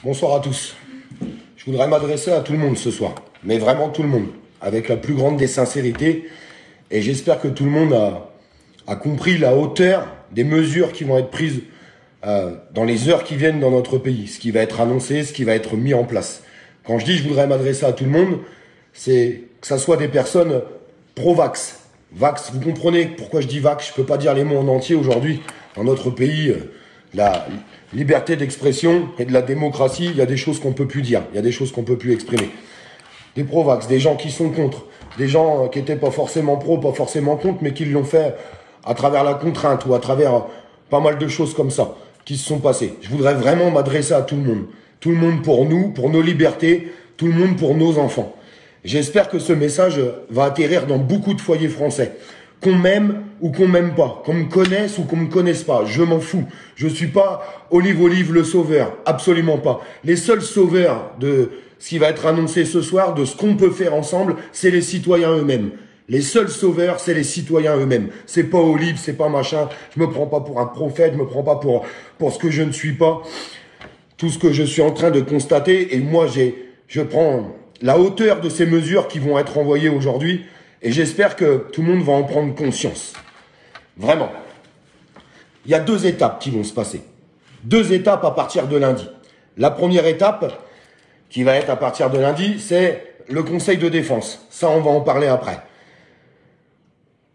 Bonsoir à tous. Je voudrais m'adresser à tout le monde ce soir, mais vraiment tout le monde, avec la plus grande des sincérités. Et j'espère que tout le monde a compris la hauteur des mesures qui vont être prises dans les heures qui viennent dans notre pays, ce qui va être annoncé, ce qui va être mis en place. Quand je dis je voudrais m'adresser à tout le monde, c'est que ça soit des personnes pro-vax. Vax, vous comprenez pourquoi je dis vax, je peux pas dire les mots en entier aujourd'hui. Dans notre pays, la liberté d'expression et de la démocratie, il y a des choses qu'on peut plus dire, il y a des choses qu'on peut plus exprimer. Des pro-vax, des gens qui sont contre, des gens qui étaient pas forcément pro, pas forcément contre, mais qui l'ont fait à travers la contrainte ou à travers pas mal de choses comme ça qui se sont passées. Je voudrais vraiment m'adresser à tout le monde. Tout le monde pour nous, pour nos libertés, tout le monde pour nos enfants. J'espère que ce message va atterrir dans beaucoup de foyers français. Qu'on m'aime ou qu'on m'aime pas, qu'on me connaisse ou qu'on me connaisse pas, je m'en fous. Je suis pas Olive le sauveur, absolument pas. Les seuls sauveurs de ce qui va être annoncé ce soir, de ce qu'on peut faire ensemble, c'est les citoyens eux-mêmes. Les seuls sauveurs, c'est les citoyens eux-mêmes. C'est pas Olive, c'est pas machin. Je me prends pas pour un prophète, je me prends pas pour ce que je ne suis pas. Tout ce que je suis en train de constater, et moi je prends la hauteur de ces mesures qui vont être envoyées aujourd'hui, et j'espère que tout le monde va en prendre conscience. Vraiment. Il y a 2 étapes qui vont se passer. 2 étapes à partir de lundi. La première étape, qui va être à partir de lundi, c'est le Conseil de défense. Ça, on va en parler après.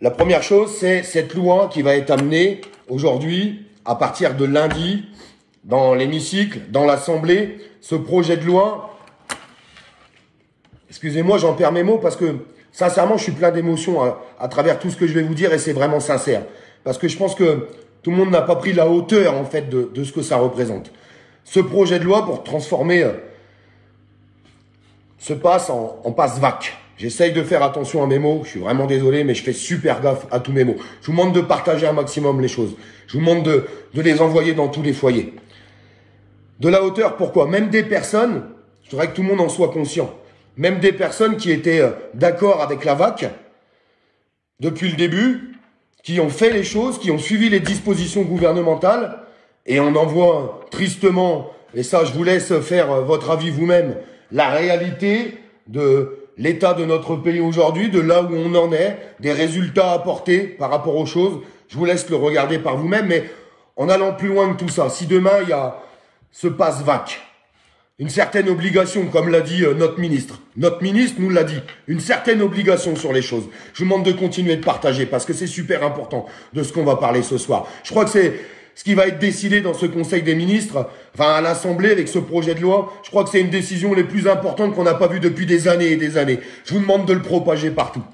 La première chose, c'est cette loi qui va être amenée aujourd'hui, à partir de lundi, dans l'hémicycle, dans l'Assemblée, ce projet de loi. Excusez-moi, j'en perds mes mots parce que, sincèrement, je suis plein d'émotions à travers tout ce que je vais vous dire et c'est vraiment sincère. Parce que je pense que tout le monde n'a pas pris la hauteur, en fait, de ce que ça représente. Ce projet de loi pour transformer ce passe en passe VAC. J'essaye de faire attention à mes mots. Je suis vraiment désolé, mais je fais super gaffe à tous mes mots. Je vous demande de partager un maximum les choses. Je vous demande de les envoyer dans tous les foyers. De la hauteur, pourquoi? Même des personnes, je voudrais que tout le monde en soit conscient, même des personnes qui étaient d'accord avec la VAC depuis le début, qui ont fait les choses, qui ont suivi les dispositions gouvernementales, et on en voit tristement, et ça je vous laisse faire votre avis vous-même, la réalité de l'état de notre pays aujourd'hui, de là où on en est, des résultats apportés par rapport aux choses. Je vous laisse le regarder par vous-même, mais en allant plus loin que tout ça, si demain il y a ce passe VAC, une certaine obligation, comme l'a dit notre ministre. Notre ministre nous l'a dit. Une certaine obligation sur les choses. Je vous demande de continuer de partager parce que c'est super important de ce qu'on va parler ce soir. Je crois que c'est ce qui va être décidé dans ce Conseil des ministres, enfin à l'Assemblée avec ce projet de loi. Je crois que c'est une décision les plus importantes qu'on n'a pas vues depuis des années et des années. Je vous demande de le propager partout.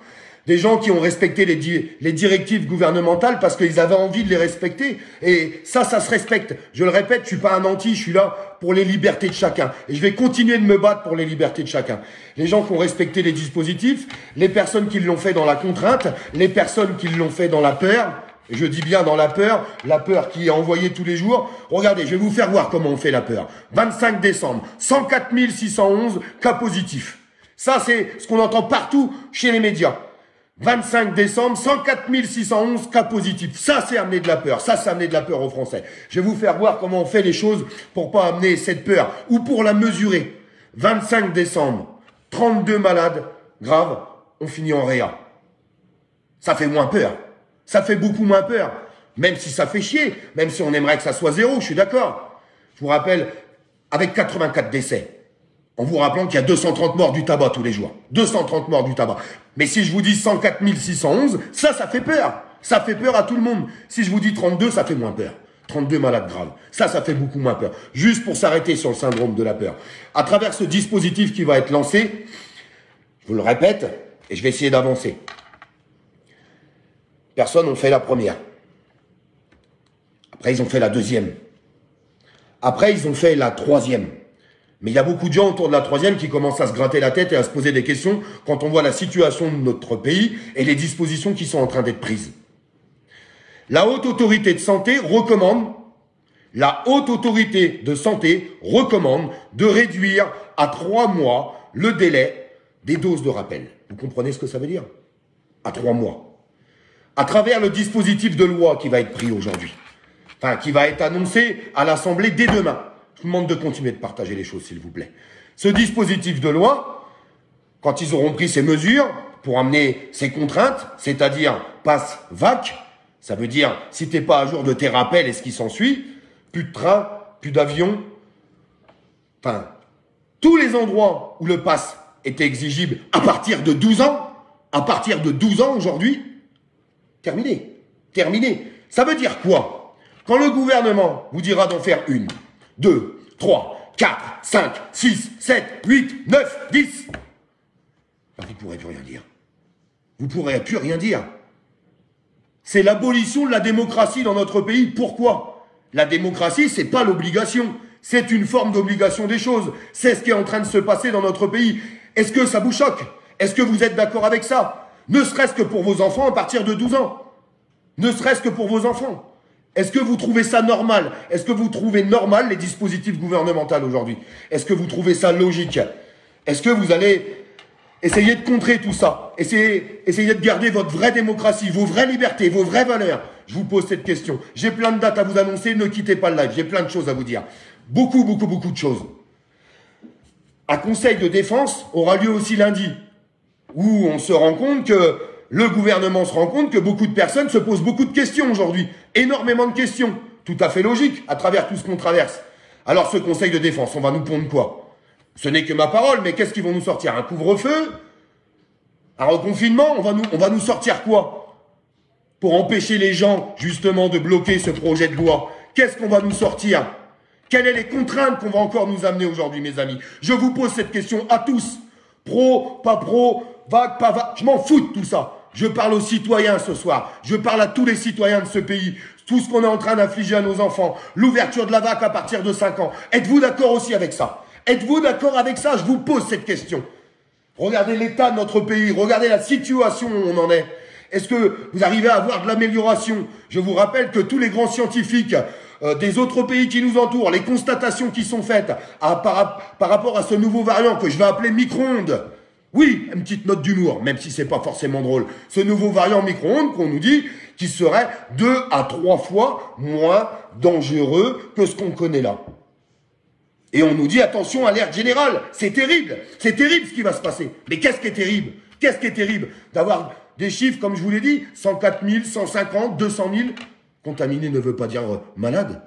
Des gens qui ont respecté les directives gouvernementales parce qu'ils avaient envie de les respecter. Et ça se respecte. Je le répète, je suis pas un anti, je suis là pour les libertés de chacun. Et je vais continuer de me battre pour les libertés de chacun. Les gens qui ont respecté les dispositifs, les personnes qui l'ont fait dans la contrainte, les personnes qui l'ont fait dans la peur. Et je dis bien dans la peur qui est envoyée tous les jours. Regardez, je vais vous faire voir comment on fait la peur. 25 décembre, 104 611 cas positifs. Ça, c'est ce qu'on entend partout chez les médias. 25 décembre, 104 611 cas positifs. Ça, c'est amener de la peur. Ça, c'est amener de la peur aux Français. Je vais vous faire voir comment on fait les choses pour pas amener cette peur ou pour la mesurer. 25 décembre, 32 malades graves ont fini en réa. Ça fait moins peur. Ça fait beaucoup moins peur. Même si ça fait chier, même si on aimerait que ça soit 0, je suis d'accord. Je vous rappelle, avec 84 décès, en vous rappelant qu'il y a 230 morts du tabac tous les jours. 230 morts du tabac. Mais si je vous dis 104 611, ça fait peur. Ça fait peur à tout le monde. Si je vous dis 32, ça fait moins peur. 32 malades graves. Ça fait beaucoup moins peur. Juste pour s'arrêter sur le syndrome de la peur. À travers ce dispositif qui va être lancé, je vous le répète, et je vais essayer d'avancer. Personne n'a fait la première. Après, ils ont fait la deuxième. Après, ils ont fait la troisième. Mais il y a beaucoup de gens autour de la troisième qui commencent à se gratter la tête et à se poser des questions quand on voit la situation de notre pays et les dispositions qui sont en train d'être prises. La Haute Autorité de Santé recommande, de réduire à 3 mois le délai des doses de rappel. Vous comprenez ce que ça veut dire? À 3 mois. À travers le dispositif de loi qui va être pris aujourd'hui. Enfin, qui va être annoncé à l'Assemblée dès demain. Je vous demande de continuer de partager les choses, s'il vous plaît. Ce dispositif de loi, quand ils auront pris ces mesures pour amener ces contraintes, c'est-à-dire passe VAC, ça veut dire si t'es pas à jour de tes rappels et ce qui s'ensuit, plus de train, plus d'avion, enfin, tous les endroits où le pass était exigible à partir de 12 ans aujourd'hui, terminé, terminé. Ça veut dire quoi? Quand le gouvernement vous dira d'en faire 1, 2, 3, 4, 5, 6, 7, 8, 9, 10, ben vous ne pourrez plus rien dire. Vous ne pourrez plus rien dire. C'est l'abolition de la démocratie dans notre pays. Pourquoi? La démocratie, c'est pas l'obligation. C'est une forme d'obligation des choses. C'est ce qui est en train de se passer dans notre pays. Est-ce que ça vous choque? Est-ce que vous êtes d'accord avec ça? Ne serait-ce que pour vos enfants à partir de 12 ans. Ne serait-ce que pour vos enfants. Est-ce que vous trouvez ça normal? Est-ce que vous trouvez normal les dispositifs gouvernementaux aujourd'hui? Est-ce que vous trouvez ça logique? Est-ce que vous allez essayer de contrer tout ça? Essayez de garder votre vraie démocratie, vos vraies libertés, vos vraies valeurs. Je vous pose cette question. J'ai plein de dates à vous annoncer, ne quittez pas le live. J'ai plein de choses à vous dire. Beaucoup de choses. Un conseil de défense aura lieu aussi lundi, où on se rend compte que le gouvernement se rend compte que beaucoup de personnes se posent beaucoup de questions aujourd'hui. Énormément de questions. Tout à fait logique, à travers tout ce qu'on traverse. Alors ce conseil de défense, on va nous pondre quoi? Ce n'est que ma parole, mais qu'est-ce qu'ils vont nous sortir? Un couvre-feu? Un reconfinement? On va nous sortir quoi? Pour empêcher les gens, justement, de bloquer ce projet de loi. Qu'est-ce qu'on va nous sortir? Quelles sont les contraintes qu'on va encore nous amener aujourd'hui, mes amis? Je vous pose cette question à tous. Pro, pas pro, vague, pas vague. Je m'en fous de tout ça. Je parle aux citoyens ce soir. Je parle à tous les citoyens de ce pays. Tout ce qu'on est en train d'infliger à nos enfants. L'ouverture de la vague à partir de 5 ans. Êtes-vous d'accord aussi avec ça? Êtes-vous d'accord avec ça? Je vous pose cette question. Regardez l'état de notre pays. Regardez la situation où on en est. Est-ce que vous arrivez à avoir de l'amélioration? Je vous rappelle que tous les grands scientifiques des autres pays qui nous entourent, les constatations qui sont faites par rapport à ce nouveau variant que je vais appeler micro-ondes. Oui, une petite note d'humour, même si c'est pas forcément drôle. Ce nouveau variant micro-ondes qu'on nous dit qui serait 2 à 3 fois moins dangereux que ce qu'on connaît là. Et on nous dit attention, alerte générale. C'est terrible ce qui va se passer. Mais qu'est-ce qui est terrible? Qu'est-ce qui est terrible? D'avoir des chiffres, comme je vous l'ai dit, 104 000, 150, 200 000. Contaminé ne veut pas dire malade.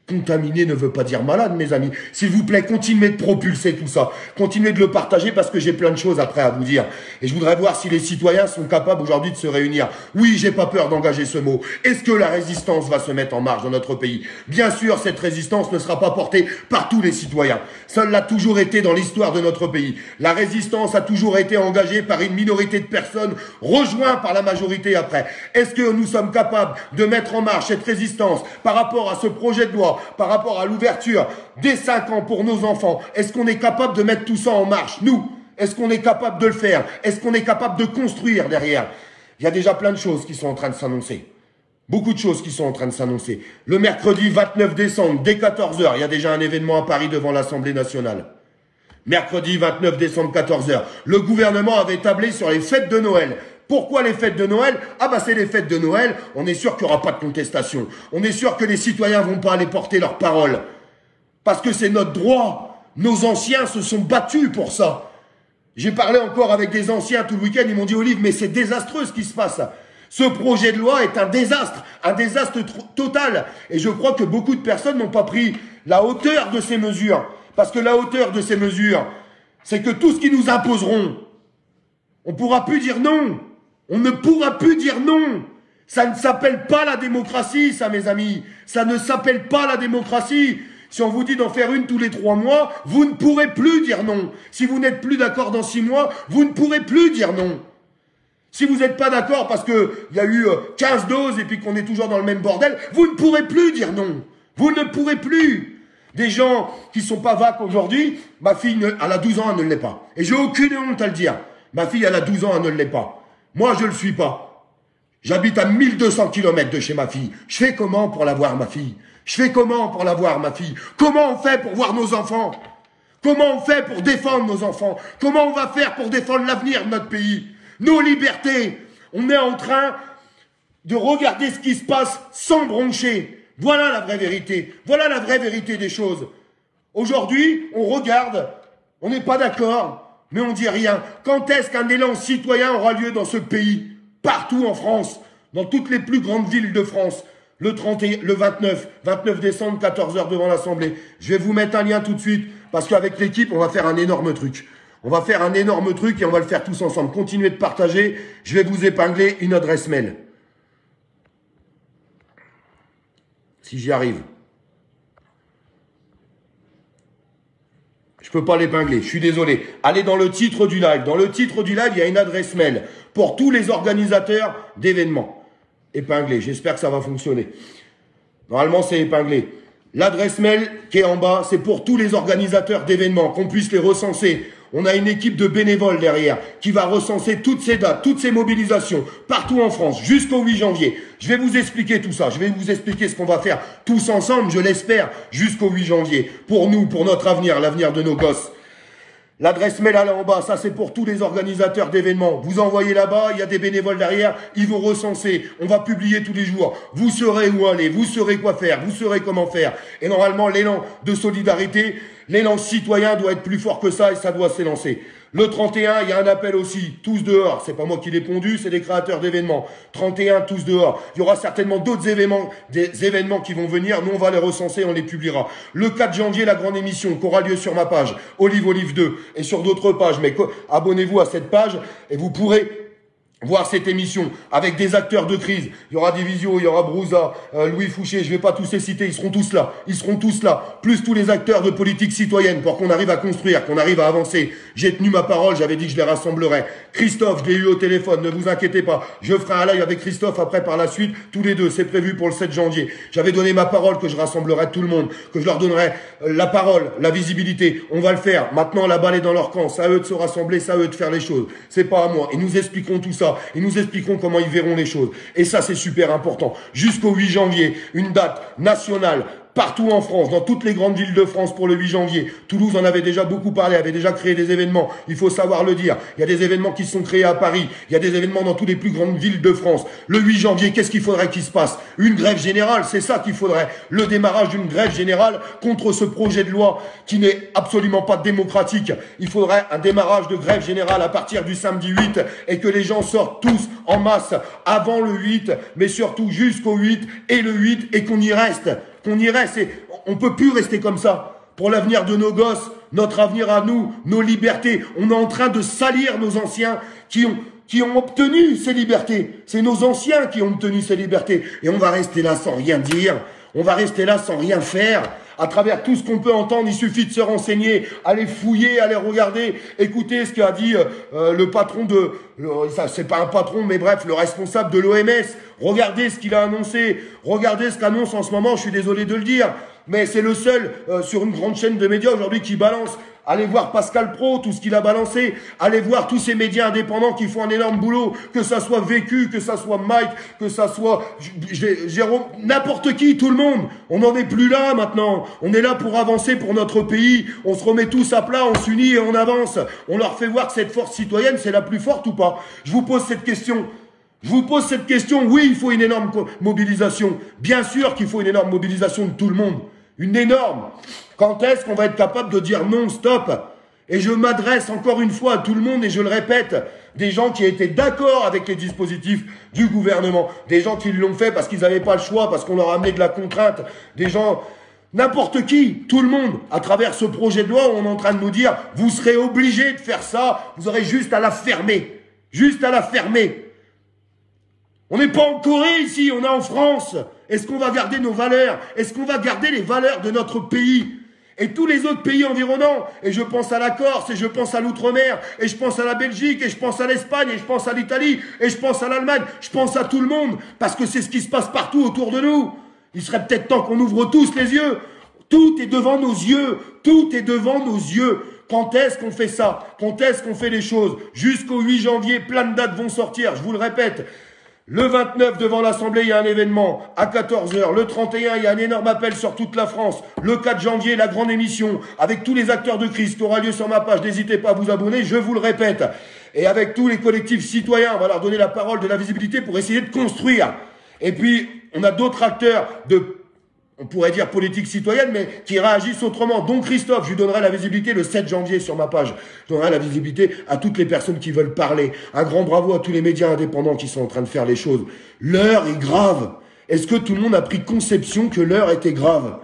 Contaminé ne veut pas dire malade, mes amis. S'il vous plaît, continuez de propulser tout ça. Continuez de le partager parce que j'ai plein de choses après à vous dire. Et je voudrais voir si les citoyens sont capables aujourd'hui de se réunir. Oui, j'ai pas peur d'engager ce mot. Est-ce que la résistance va se mettre en marche dans notre pays? Bien sûr, cette résistance ne sera pas portée par tous les citoyens. Ça l'a toujours été dans l'histoire de notre pays. La résistance a toujours été engagée par une minorité de personnes, rejointes par la majorité après. Est-ce que nous sommes capables de mettre en marche cette résistance par rapport à ce projet de loi, par rapport à l'ouverture des 5 ans pour nos enfants? Est-ce qu'on est capable de mettre tout ça en marche? Nous, est-ce qu'on est capable de le faire? Est-ce qu'on est capable de construire derrière? Il y a déjà plein de choses qui sont en train de s'annoncer. Beaucoup de choses qui sont en train de s'annoncer. Le mercredi 29 décembre, dès 14 h, il y a déjà un événement à Paris devant l'Assemblée nationale. Mercredi 29 décembre, 14 h. Le gouvernement avait tablé sur les fêtes de Noël. Pourquoi les fêtes de Noël? Ah bah c'est les fêtes de Noël, on est sûr qu'il n'y aura pas de contestation. On est sûr que les citoyens vont pas aller porter leur parole. Parce que c'est notre droit. Nos anciens se sont battus pour ça. J'ai parlé encore avec des anciens tout le week-end, ils m'ont dit Olive, mais c'est désastreux ce qui se passe. Ce projet de loi est un désastre total. Et je crois que beaucoup de personnes n'ont pas pris la hauteur de ces mesures. Parce que la hauteur de ces mesures, c'est que tout ce qu'ils nous imposeront, on ne pourra plus dire non. On ne pourra plus dire non. Ça ne s'appelle pas la démocratie, ça, mes amis. Ça ne s'appelle pas la démocratie. Si on vous dit d'en faire une tous les 3 mois, vous ne pourrez plus dire non. Si vous n'êtes plus d'accord dans 6 mois, vous ne pourrez plus dire non. Si vous n'êtes pas d'accord parce qu'il y a eu 15 doses et puis qu'on est toujours dans le même bordel, vous ne pourrez plus dire non. Vous ne pourrez plus. Des gens qui sont pas vac aujourd'hui, ma fille, elle a 12 ans, elle ne l'est pas. Et j'ai aucune honte à le dire. Ma fille, elle a 12 ans, elle ne l'est pas. Moi, je le suis pas. J'habite à 1200 km de chez ma fille. Je fais comment pour la voir, ma fille? Je fais comment pour la voir, ma fille? Comment on fait pour voir nos enfants? Comment on fait pour défendre nos enfants? Comment on va faire pour défendre l'avenir de notre pays? Nos libertés. On est en train de regarder ce qui se passe sans broncher. Voilà la vraie vérité. Voilà la vraie vérité des choses. Aujourd'hui, on regarde, on n'est pas d'accord, mais on dit rien. Quand est-ce qu'un élan citoyen aura lieu dans ce pays? Partout en France, dans toutes les plus grandes villes de France. Le 29 décembre, 14 h devant l'Assemblée. Je vais vous mettre un lien tout de suite, parce qu'avec l'équipe, on va faire un énorme truc. On va faire un énorme truc et on va le faire tous ensemble. Continuez de partager. Je vais vous épingler une adresse mail. Si j'y arrive. Je peux pas l'épingler, je suis désolé. Allez dans le titre du live. Dans le titre du live, il y a une adresse mail pour tous les organisateurs d'événements. Épinglé, j'espère que ça va fonctionner. Normalement, c'est épinglé. L'adresse mail qui est en bas, c'est pour tous les organisateurs d'événements, qu'on puisse les recenser. On a une équipe de bénévoles derrière qui va recenser toutes ces dates, toutes ces mobilisations, partout en France, jusqu'au 8 janvier. Je vais vous expliquer tout ça. Je vais vous expliquer ce qu'on va faire tous ensemble, je l'espère, jusqu'au 8 janvier. Pour nous, pour notre avenir, l'avenir de nos gosses. L'adresse mail là en bas, ça c'est pour tous les organisateurs d'événements. Vous envoyez là-bas, il y a des bénévoles derrière, ils vont recenser. On va publier tous les jours. Vous saurez où aller, vous saurez quoi faire, vous saurez comment faire. Et normalement, l'élan de solidarité, l'élan citoyen doit être plus fort que ça et ça doit s'élancer. Le 31, il y a un appel aussi, tous dehors. C'est pas moi qui l'ai pondu, c'est les créateurs d'événements. 31, tous dehors. Il y aura certainement d'autres événements, des événements qui vont venir. Nous, on va les recenser, on les publiera. Le 4 janvier, la grande émission qui aura lieu sur ma page, Olive 2, et sur d'autres pages. Mais abonnez-vous à cette page et vous pourrez voir cette émission avec des acteurs de crise. Il y aura Divisio, il y aura Brouza, Louis Fouché, je vais pas tous les citer, ils seront tous là. Ils seront tous là. Plus tous les acteurs de politique citoyenne pour qu'on arrive à construire, qu'on arrive à avancer. J'ai tenu ma parole, j'avais dit que je les rassemblerais. Christophe, je l'ai eu au téléphone, ne vous inquiétez pas. Je ferai un live avec Christophe après par la suite, tous les deux. C'est prévu pour le 7 janvier. J'avais donné ma parole que je rassemblerais tout le monde, que je leur donnerais la parole, la visibilité. On va le faire. Maintenant, la balle est dans leur camp. C'est à eux de se rassembler, c'est à eux de faire les choses. C'est pas à moi. Et nous expliquerons tout ça. Et nous expliquerons comment ils verront les choses. Et ça, c'est super important. Jusqu'au 8 janvier, une date nationale, partout en France, dans toutes les grandes villes de France pour le 8 janvier. Toulouse en avait déjà beaucoup parlé, avait déjà créé des événements. Il faut savoir le dire. Il y a des événements qui se sont créés à Paris. Il y a des événements dans toutes les plus grandes villes de France. Le 8 janvier, qu'est-ce qu'il faudrait qu'il se passe? Une grève générale, c'est ça qu'il faudrait. Le démarrage d'une grève générale contre ce projet de loi qui n'est absolument pas démocratique. Il faudrait un démarrage de grève générale à partir du samedi 8 et que les gens sortent tous en masse avant le 8, mais surtout jusqu'au 8 et le 8 et qu'on y reste. Qu'on irait, on peut plus rester comme ça. Pour l'avenir de nos gosses, notre avenir à nous, nos libertés. On est en train de salir nos anciens qui ont obtenu ces libertés. C'est nos anciens qui ont obtenu ces libertés. Et on va rester là sans rien dire. On va rester là sans rien faire. À travers tout ce qu'on peut entendre, il suffit de se renseigner, aller fouiller, aller regarder, écouter ce qu'a dit le patron de... c'est pas un patron, mais bref, le responsable de l'OMS. Regardez ce qu'il a annoncé. Regardez ce qu'annonce en ce moment, je suis désolé de le dire. Mais c'est le seul sur une grande chaîne de médias aujourd'hui qui balance. Allez voir Pascal Pro, tout ce qu'il a balancé. Allez voir tous ces médias indépendants qui font un énorme boulot. Que ça soit Vécu, que ça soit Mike, que ça soit Jérôme, n'importe qui, tout le monde. On n'en est plus là maintenant. On est là pour avancer pour notre pays. On se remet tous à plat, on s'unit et on avance. On leur fait voir que cette force citoyenne, c'est la plus forte ou pas? Je vous pose cette question. Oui, il faut une énorme mobilisation. Bien sûr qu'il faut une énorme mobilisation de tout le monde. Une énorme. Quand est-ce qu'on va être capable de dire non, stop? Et je m'adresse encore une fois à tout le monde et je le répète, des gens qui étaient d'accord avec les dispositifs du gouvernement, des gens qui l'ont fait parce qu'ils n'avaient pas le choix, parce qu'on leur a amené de la contrainte, des gens, n'importe qui, tout le monde, à travers ce projet de loi, on est en train de nous dire, vous serez obligés de faire ça, vous aurez juste à la fermer. Juste à la fermer. On n'est pas en Corée ici, on est en France. Est-ce qu'on va garder nos valeurs? Est-ce qu'on va garder les valeurs de notre pays? Et tous les autres pays environnants, et je pense à la Corse, et je pense à l'Outre-mer, et je pense à la Belgique, et je pense à l'Espagne, et je pense à l'Italie, et je pense à l'Allemagne, je pense à tout le monde, parce que c'est ce qui se passe partout autour de nous. Il serait peut-être temps qu'on ouvre tous les yeux. Tout est devant nos yeux, tout est devant nos yeux. Quand est-ce qu'on fait ça? Quand est-ce qu'on fait les choses? Jusqu'au 8 janvier, plein de dates vont sortir, je vous le répète. Le 29, devant l'Assemblée, il y a un événement à 14 h. Le 31, il y a un énorme appel sur toute la France. Le 4 janvier, la grande émission avec tous les acteurs de crise qui aura lieu sur ma page. N'hésitez pas à vous abonner, je vous le répète. Et avec tous les collectifs citoyens, on va leur donner la parole, de la visibilité pour essayer de construire. Et puis, on a d'autres acteurs on pourrait dire politique citoyenne, mais qui réagissent autrement. Donc Christophe, je lui donnerai la visibilité le 7 janvier sur ma page. Je donnerai la visibilité à toutes les personnes qui veulent parler. Un grand bravo à tous les médias indépendants qui sont en train de faire les choses. L'heure est grave. Est-ce que tout le monde a pris conception que l'heure était grave?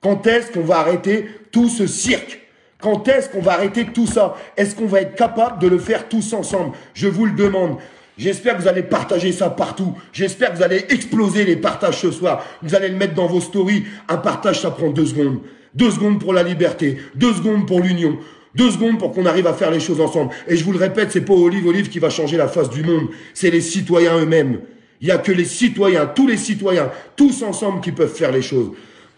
Quand est-ce qu'on va arrêter tout ce cirque? Quand est-ce qu'on va arrêter tout ça? Est-ce qu'on va être capable de le faire tous ensemble? Je vous le demande. J'espère que vous allez partager ça partout. J'espère que vous allez exploser les partages ce soir. Vous allez le mettre dans vos stories. Un partage, ça prend 2 secondes. 2 secondes pour la liberté. 2 secondes pour l'union. 2 secondes pour qu'on arrive à faire les choses ensemble. Et je vous le répète, c'est pas Olive qui va changer la face du monde. C'est les citoyens eux-mêmes. Il n'y a que les citoyens, tous les citoyens, tous ensemble qui peuvent faire les choses.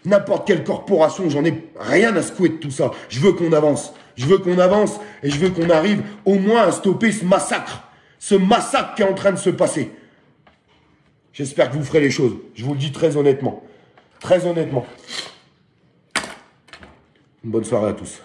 N'importe quelle corporation, j'en ai rien à secouer de tout ça. Je veux qu'on avance. Je veux qu'on avance et je veux qu'on arrive au moins à stopper ce massacre. Ce massacre qui est en train de se passer. J'espère que vous ferez les choses. Je vous le dis très honnêtement. Très honnêtement. Une bonne soirée à tous.